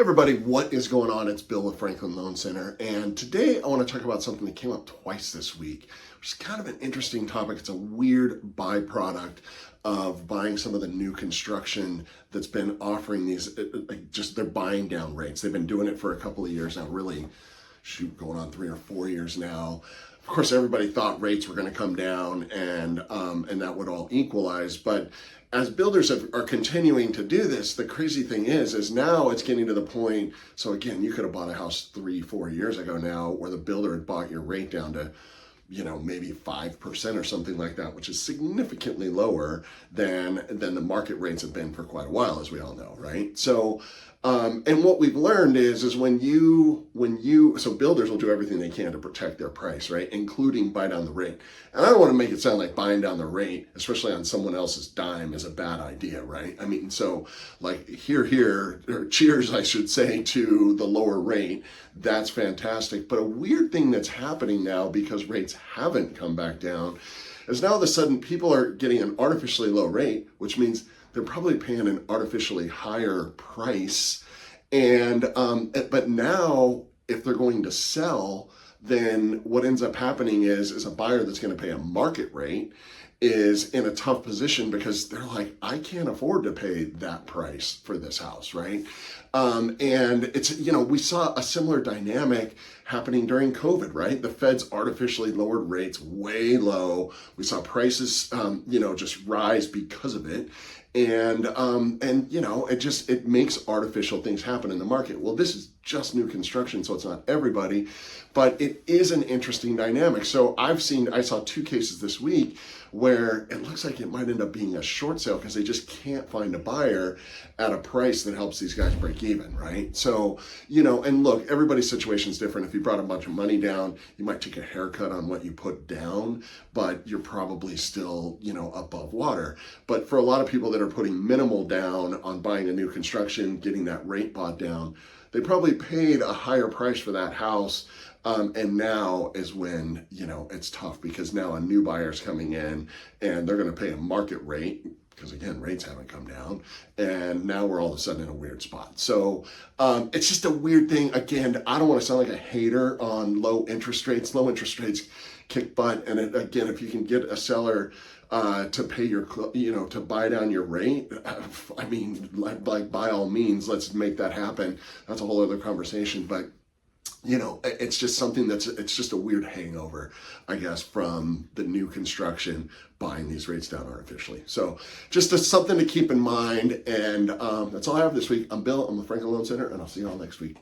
Everybody, what is going on? It's Bill with Franklin Loan Center, and today I want to talk about something that came up twice this week, which is kind of an interesting topic. It's a weird byproduct of buying some of the new construction that's been offering these, just they're buying down rates. They've been doing it for a couple of years now, really, going on 3 or 4 years now. Of course, everybody thought rates were going to come down and that would all equalize. But as builders are continuing to do this, the crazy thing is now it's getting to the point. So again, you could have bought a house 3-4 years ago now where the builder had bought your rate down to, maybe 5% or something like that, which is significantly lower than the market rates have been for quite a while, as we all know, right? So, and what we've learned is so builders will do everything they can to protect their price, right? Including buy down the rate. And I don't want to make it sound like buying down the rate, especially on someone else's dime, is a bad idea, right? I mean, so like here, or cheers, I should say, to the lower rate. That's fantastic. But a weird thing that's happening now, because rates haven't come back down, is now all of a sudden people are getting an artificially low rate, which means they're probably paying an artificially higher price. And but now if they're going to sell, then what ends up happening is a buyer that's going to pay a market rate is in a tough position because they're like, I can't afford to pay that price for this house, right? And it's, we saw a similar dynamic happening during COVID, right? The Fed's artificially lowered rates way low. We saw prices, just rise because of it. And it makes artificial things happen in the market. Well, this is just new construction, so it's not everybody, but it is an interesting dynamic. So I saw 2 cases this week where it looks like it might end up being a short sale because they just can't find a buyer at a price that helps these guys break even, right? So, and look, everybody's situation is different. If you brought a bunch of money down, you might take a haircut on what you put down, but you're probably still, above water. But for a lot of people that are putting minimal down on buying a new construction, getting that rate bought down, they probably paid a higher price for that house. And now is when, it's tough because now a new buyer's coming in and they're going to pay a market rate because, again, rates haven't come down. And now we're all of a sudden in a weird spot. So it's just a weird thing. Again, I don't want to sound like a hater on low interest rates. Low interest rates kick butt. And again, if you can get a seller to pay to buy down your rate, I mean, like by all means, let's make that happen. That's a whole other conversation. But it's just something it's just a weird hangover, I guess, from the new construction buying these rates down artificially. So just something to keep in mind. And that's all I have this week. I'm Bill. I'm the Franklin Loan Center, and I'll see you all next week.